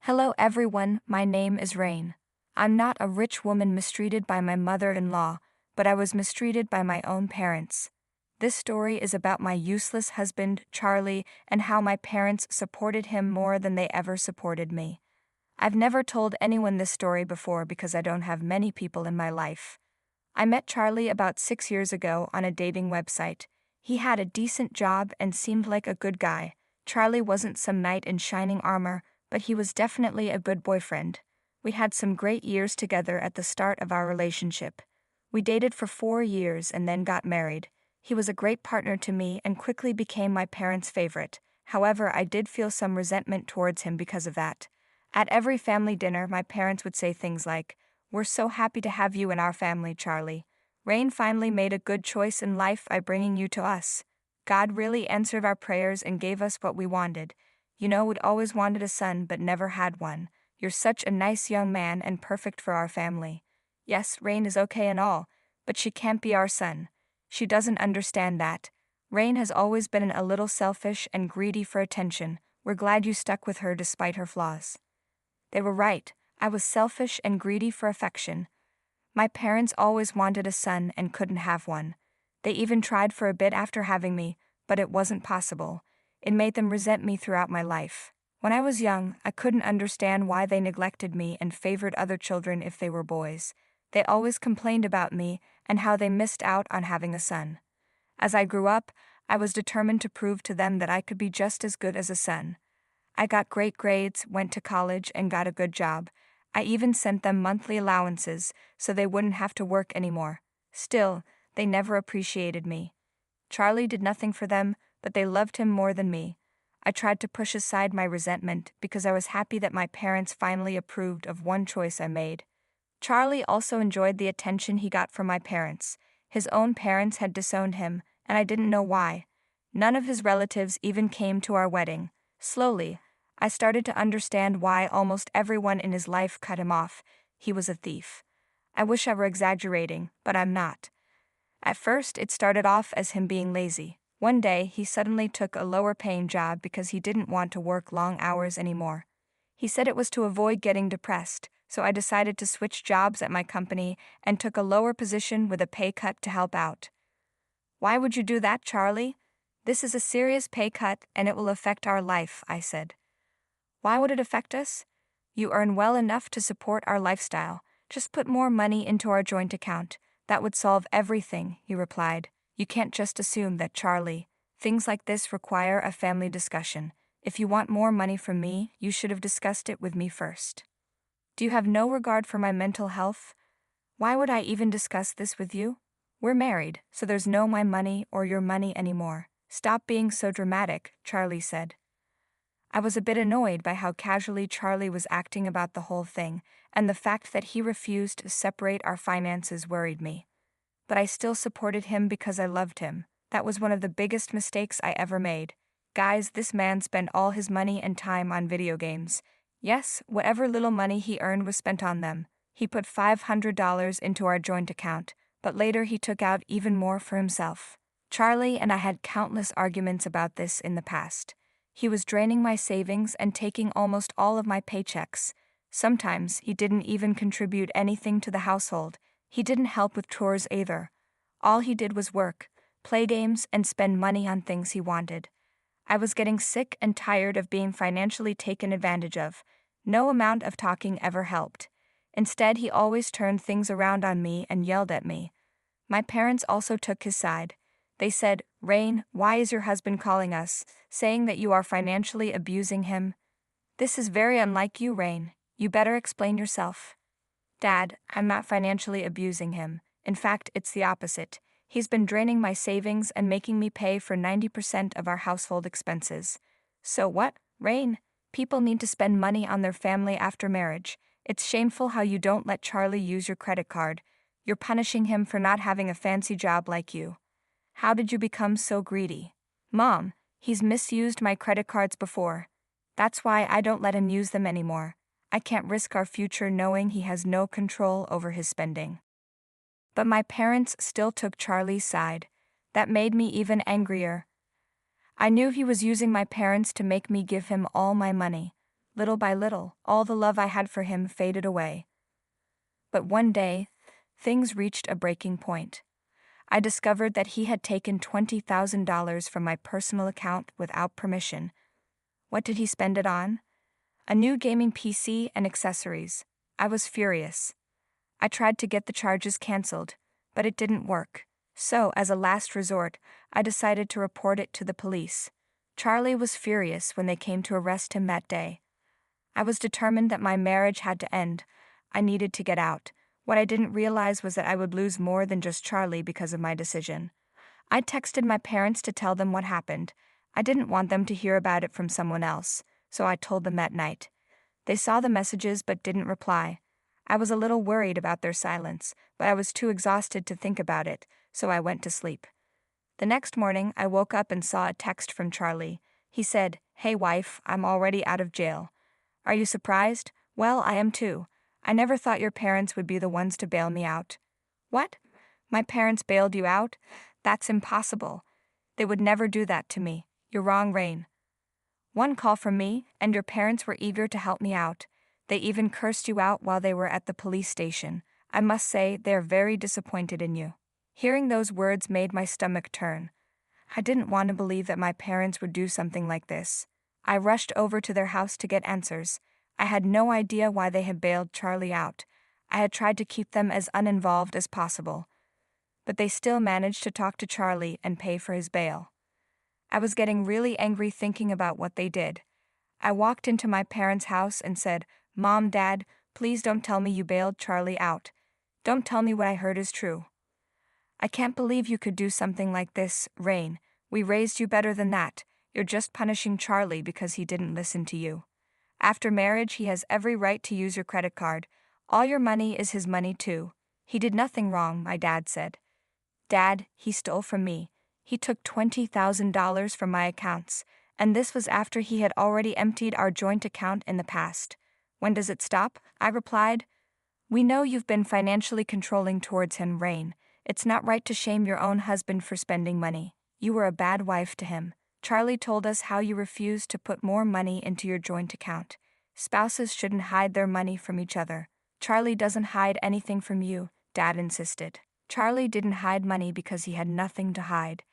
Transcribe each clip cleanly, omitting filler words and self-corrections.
Hello everyone, my name is Rain. I'm not a rich woman mistreated by my mother-in-law, but I was mistreated by my own parents. This story is about my useless husband, Charlie, and how my parents supported him more than they ever supported me. I've never told anyone this story before because I don't have many people in my life. I met Charlie about 6 years ago on a dating website. He had a decent job and seemed like a good guy. Charlie wasn't some knight in shining armor, but he was definitely a good boyfriend. We had some great years together at the start of our relationship. We dated for 4 years and then got married. He was a great partner to me and quickly became my parents' favorite. However, I did feel some resentment towards him because of that. At every family dinner, my parents would say things like, "We're so happy to have you in our family, Charlie. Rain finally made a good choice in life by bringing you to us. God really answered our prayers and gave us what we wanted. You know, we'd always wanted a son but never had one. You're such a nice young man and perfect for our family. Yes, Rain is okay and all, but she can't be our son. She doesn't understand that. Rain has always been a little selfish and greedy for attention. We're glad you stuck with her despite her flaws." They were right. I was selfish and greedy for affection. My parents always wanted a son and couldn't have one. They even tried for a bit after having me, but it wasn't possible. It made them resent me throughout my life. When I was young, I couldn't understand why they neglected me and favored other children if they were boys. They always complained about me and how they missed out on having a son. As I grew up, I was determined to prove to them that I could be just as good as a son. I got great grades, went to college, and got a good job. I even sent them monthly allowances so they wouldn't have to work anymore. Still, they never appreciated me. Charlie did nothing for them, but they loved him more than me. I tried to push aside my resentment because I was happy that my parents finally approved of one choice I made. Charlie also enjoyed the attention he got from my parents. His own parents had disowned him, and I didn't know why. None of his relatives even came to our wedding. Slowly, I started to understand why almost everyone in his life cut him off. He was a thief. I wish I were exaggerating, but I'm not. At first, it started off as him being lazy. One day, he suddenly took a lower-paying job because he didn't want to work long hours anymore. He said it was to avoid getting depressed, so I decided to switch jobs at my company and took a lower position with a pay cut to help out. "Why would you do that, Charlie? This is a serious pay cut and it will affect our life," I said. "Why would it affect us? You earn well enough to support our lifestyle. Just put more money into our joint account. That would solve everything," he replied. "You can't just assume that, Charlie. Things like this require a family discussion. If you want more money from me, you should have discussed it with me first. Do you have no regard for my mental health? Why would I even discuss this with you? We're married, so there's no my money or your money anymore. Stop being so dramatic," Charlie said. I was a bit annoyed by how casually Charlie was acting about the whole thing, and the fact that he refused to separate our finances worried me. But I still supported him because I loved him. That was one of the biggest mistakes I ever made. Guys, this man spent all his money and time on video games. Yes, whatever little money he earned was spent on them. He put $500 into our joint account, but later he took out even more for himself. Charlie and I had countless arguments about this in the past. He was draining my savings and taking almost all of my paychecks. Sometimes he didn't even contribute anything to the household. He didn't help with chores either. All he did was work, play games, and spend money on things he wanted. I was getting sick and tired of being financially taken advantage of. No amount of talking ever helped. Instead, he always turned things around on me and yelled at me. My parents also took his side. They said, "Rain, why is your husband calling us, saying that you are financially abusing him? This is very unlike you, Rain. You better explain yourself." "Dad, I'm not financially abusing him. In fact, it's the opposite. He's been draining my savings and making me pay for 90% of our household expenses." "So what, Rain? People need to spend money on their family after marriage. It's shameful how you don't let Charlie use your credit card. You're punishing him for not having a fancy job like you. How did you become so greedy?" "Mom, he's misused my credit cards before. That's why I don't let him use them anymore. I can't risk our future knowing he has no control over his spending." But my parents still took Charlie's side. That made me even angrier. I knew he was using my parents to make me give him all my money. Little by little, all the love I had for him faded away. But one day, things reached a breaking point. I discovered that he had taken $20,000 from my personal account without permission. What did he spend it on? A new gaming PC and accessories. I was furious. I tried to get the charges canceled, but it didn't work. So, as a last resort, I decided to report it to the police. Charlie was furious when they came to arrest him that day. I was determined that my marriage had to end. I needed to get out. What I didn't realize was that I would lose more than just Charlie because of my decision. I texted my parents to tell them what happened. I didn't want them to hear about it from someone else, so I told them that night. They saw the messages but didn't reply. I was a little worried about their silence, but I was too exhausted to think about it, so I went to sleep. The next morning, I woke up and saw a text from Charlie. He said, "Hey wife, I'm already out of jail. Are you surprised? Well, I am too. I never thought your parents would be the ones to bail me out." "What? My parents bailed you out? That's impossible. They would never do that to me. You're wrong, Rain. One call from me, and your parents were eager to help me out. They even cursed you out while they were at the police station. I must say, they're very disappointed in you." Hearing those words made my stomach turn. I didn't want to believe that my parents would do something like this. I rushed over to their house to get answers. I had no idea why they had bailed Charlie out. I had tried to keep them as uninvolved as possible. But they still managed to talk to Charlie and pay for his bail. I was getting really angry thinking about what they did. I walked into my parents' house and said, "Mom, Dad, please don't tell me you bailed Charlie out. Don't tell me what I heard is true. I can't believe you could do something like this, Rain. We raised you better than that. You're just punishing Charlie because he didn't listen to you. After marriage, he has every right to use your credit card. All your money is his money too. He did nothing wrong," my dad said. "Dad, he stole from me. He took $20,000 from my accounts, and this was after he had already emptied our joint account in the past. When does it stop?" I replied. "We know you've been financially controlling towards him, Rain. It's not right to shame your own husband for spending money. You were a bad wife to him. Charlie told us how you refused to put more money into your joint account. Spouses shouldn't hide their money from each other. Charlie doesn't hide anything from you," Dad insisted. Charlie didn't hide money because he had nothing to hide.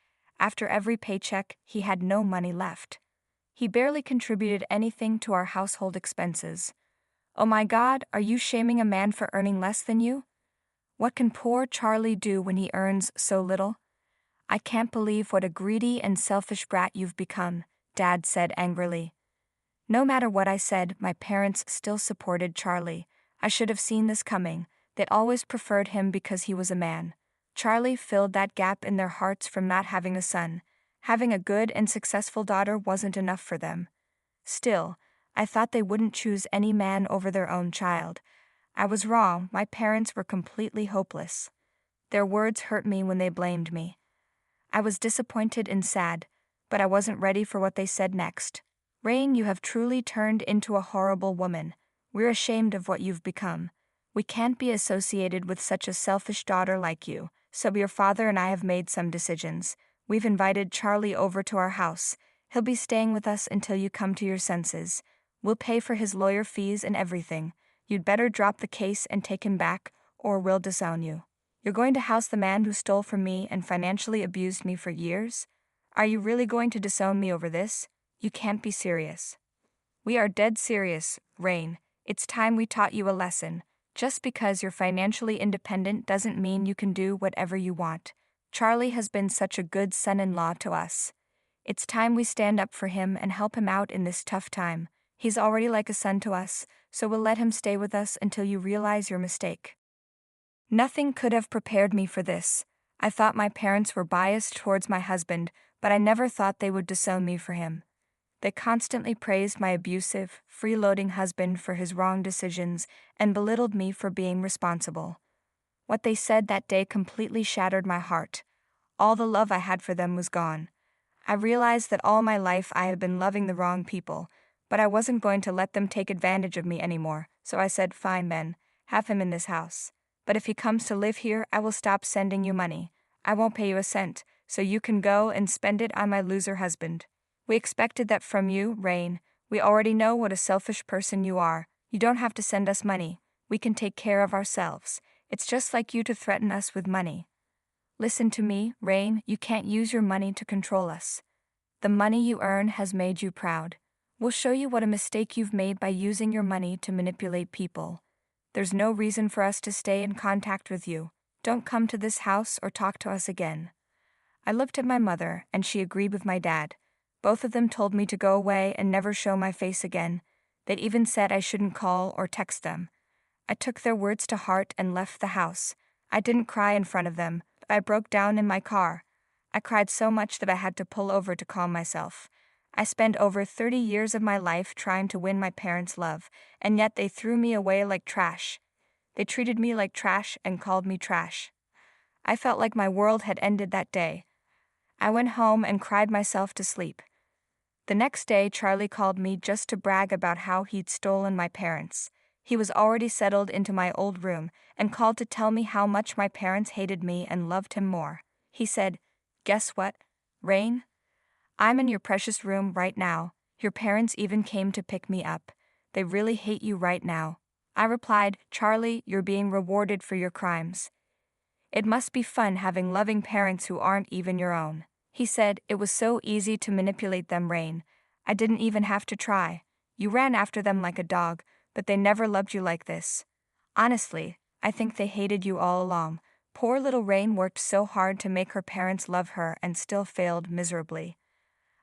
After every paycheck, he had no money left. He barely contributed anything to our household expenses. Oh my God, are you shaming a man for earning less than you? What can poor Charlie do when he earns so little? I can't believe what a greedy and selfish brat you've become, Dad said angrily. No matter what I said, my parents still supported Charlie. I should have seen this coming. They'd always preferred him because he was a man. Charlie filled that gap in their hearts from not having a son. Having a good and successful daughter wasn't enough for them. Still, I thought they wouldn't choose any man over their own child. I was wrong. My parents were completely hopeless. Their words hurt me when they blamed me. I was disappointed and sad, but I wasn't ready for what they said next. "Rain, you have truly turned into a horrible woman. We're ashamed of what you've become. We can't be associated with such a selfish daughter like you, so your father and I have made some decisions. We've invited Charlie over to our house. He'll be staying with us until you come to your senses. We'll pay for his lawyer fees and everything. You'd better drop the case and take him back, or we'll disown you. You're going to house the man who stole from me and financially abused me for years? Are you really going to disown me over this? You can't be serious." "We are dead serious, Rain. It's time we taught you a lesson. Just because you're financially independent doesn't mean you can do whatever you want. Charlie has been such a good son-in-law to us. It's time we stand up for him and help him out in this tough time. He's already like a son to us, so we'll let him stay with us until you realize your mistake." Nothing could have prepared me for this. I thought my parents were biased towards my husband, but I never thought they would disown me for him. They constantly praised my abusive, freeloading husband for his wrong decisions and belittled me for being responsible. What they said that day completely shattered my heart. All the love I had for them was gone. I realized that all my life I had been loving the wrong people, but I wasn't going to let them take advantage of me anymore, so I said, "Fine then, have him in this house. But if he comes to live here, I will stop sending you money. I won't pay you a cent, so you can go and spend it on my loser husband. We expected that from you, Rain. We already know what a selfish person you are. You don't have to send us money. We can take care of ourselves. It's just like you to threaten us with money. Listen to me, Rain, you can't use your money to control us. The money you earn has made you proud. We'll show you what a mistake you've made by using your money to manipulate people. There's no reason for us to stay in contact with you. Don't come to this house or talk to us again. I looked at my mother, and she agreed with my dad. Both of them told me to go away and never show my face again. They'd even said I shouldn't call or text them. I took their words to heart and left the house. I didn't cry in front of them, but I broke down in my car. I cried so much that I had to pull over to calm myself. I spent over 30 years of my life trying to win my parents' love, and yet they threw me away like trash. They treated me like trash and called me trash. I felt like my world had ended that day. I went home and cried myself to sleep. The next day, Charlie called me just to brag about how he'd stolen my parents. He was already settled into my old room and called to tell me how much my parents hated me and loved him more. He said, "Guess what, Rain? I'm in your precious room right now. Your parents even came to pick me up. They really hate you right now." I replied, "Charlie, you're being rewarded for your crimes. It must be fun having loving parents who aren't even your own." He said, "It was so easy to manipulate them, Rain. I didn't even have to try. You ran after them like a dog, but they never loved you like this. Honestly, I think they hated you all along." Poor little Rain worked so hard to make her parents love her and still failed miserably.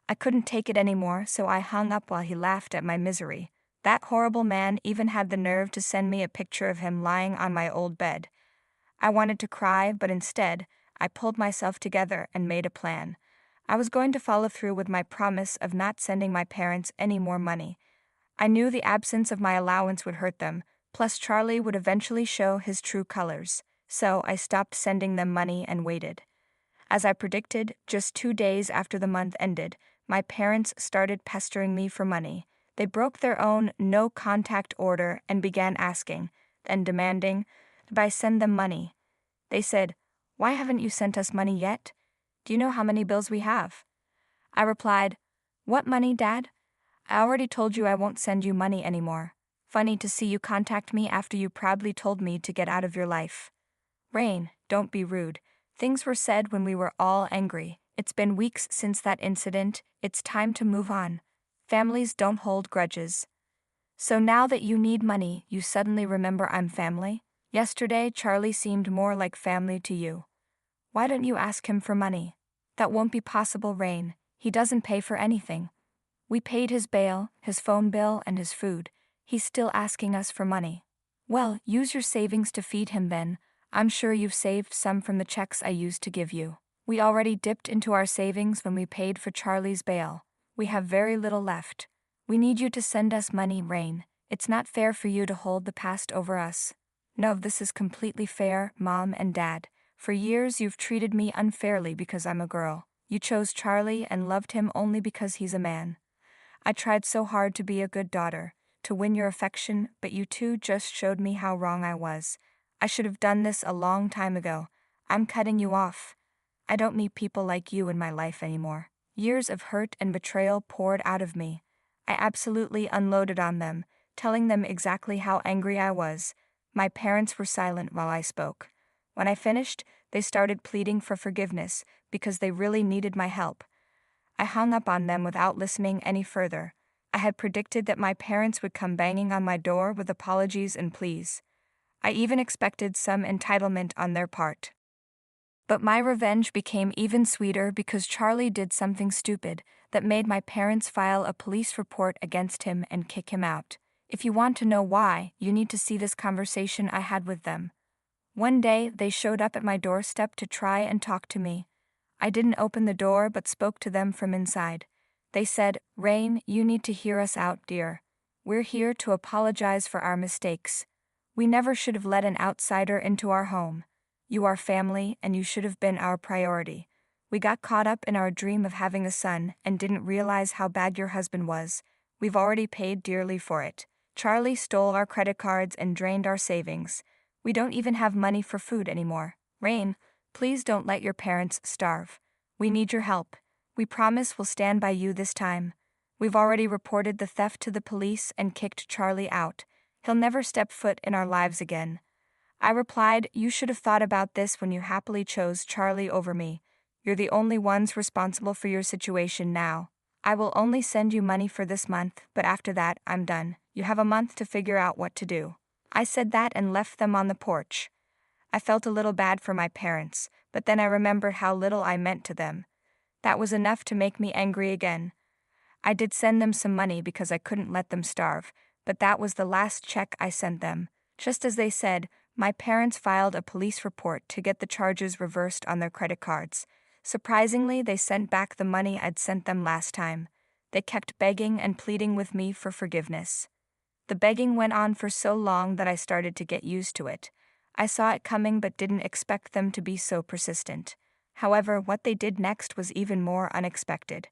I couldn't take it anymore, so I hung up while he laughed at my misery. That horrible man even had the nerve to send me a picture of him lying on my old bed. I wanted to cry, but instead, I pulled myself together and made a plan. I was going to follow through with my promise of not sending my parents any more money. I knew the absence of my allowance would hurt them, plus Charlie would eventually show his true colors, so I stopped sending them money and waited. As I predicted, just 2 days after the month ended, my parents started pestering me for money. They broke their own no-contact order and began asking, and demanding, that I send them money. They said, "Why haven't you sent us money yet? Do you know how many bills we have?" I replied, "What money, Dad? I already told you I won't send you money anymore. Funny to see you contact me after you proudly told me to get out of your life." Rain, don't be rude. Things were said when we were all angry. It's been weeks since that incident. It's time to move on. Families don't hold grudges. So now that you need money, you suddenly remember I'm family? Yesterday, Charlie seemed more like family to you. Why don't you ask him for money? That won't be possible, Rain. He doesn't pay for anything. We paid his bail, his phone bill, and his food. He's still asking us for money. Well, use your savings to feed him then. I'm sure you've saved some from the checks I used to give you. We already dipped into our savings when we paid for Charlie's bail. We have very little left. We need you to send us money, Rain. It's not fair for you to hold the past over us. No, this is completely fair, Mom and Dad. For years you've treated me unfairly because I'm a girl. You chose Charlie and loved him only because he's a man. I tried so hard to be a good daughter, to win your affection, but you two just showed me how wrong I was. I should have done this a long time ago. I'm cutting you off. I don't need people like you in my life anymore. Years of hurt and betrayal poured out of me. I absolutely unloaded on them, telling them exactly how angry I was. My parents were silent while I spoke. When I finished, they started pleading for forgiveness because they really needed my help. I hung up on them without listening any further. I had predicted that my parents would come banging on my door with apologies and pleas. I even expected some entitlement on their part. But my revenge became even sweeter because Charlie did something stupid that made my parents file a police report against him and kick him out. If you want to know why, you need to see this conversation I had with them. One day, they showed up at my doorstep to try and talk to me. I didn't open the door but spoke to them from inside. They said, "Rain, you need to hear us out, dear. We're here to apologize for our mistakes. We never should have let an outsider into our home. You are family, and you should have been our priority. We got caught up in our dream of having a son and didn't realize how bad your husband was. We've already paid dearly for it. Charlie stole our credit cards and drained our savings. We don't even have money for food anymore. Rain, please don't let your parents starve. We need your help. We promise we'll stand by you this time. We've already reported the theft to the police and kicked Charlie out. He'll never step foot in our lives again. I replied, you should have thought about this when you happily chose Charlie over me. You're the only ones responsible for your situation now. I will only send you money for this month, but after that, I'm done. You have a month to figure out what to do. I said that and left them on the porch. I felt a little bad for my parents, but then I remembered how little I meant to them. That was enough to make me angry again. I did send them some money because I couldn't let them starve, but that was the last check I sent them. Just as they said, my parents filed a police report to get the charges reversed on their credit cards. Surprisingly, they sent back the money I'd sent them last time. They kept begging and pleading with me for forgiveness. The begging went on for so long that I started to get used to it. I saw it coming but didn't expect them to be so persistent. However, what they did next was even more unexpected.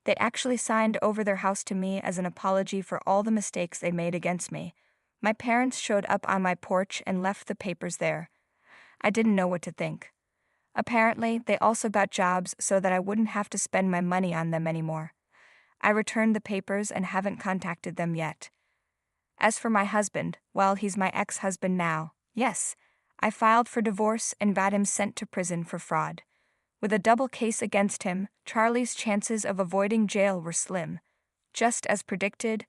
They actually signed over their house to me as an apology for all the mistakes they made against me. My parents showed up on my porch and left the papers there. I didn't know what to think. Apparently, they also got jobs so that I wouldn't have to spend my money on them anymore. I returned the papers and haven't contacted them yet. As for my husband, well, he's my ex-husband now. Yes, I filed for divorce and got him sent to prison for fraud. With a double case against him, Charlie's chances of avoiding jail were slim. Just as predicted,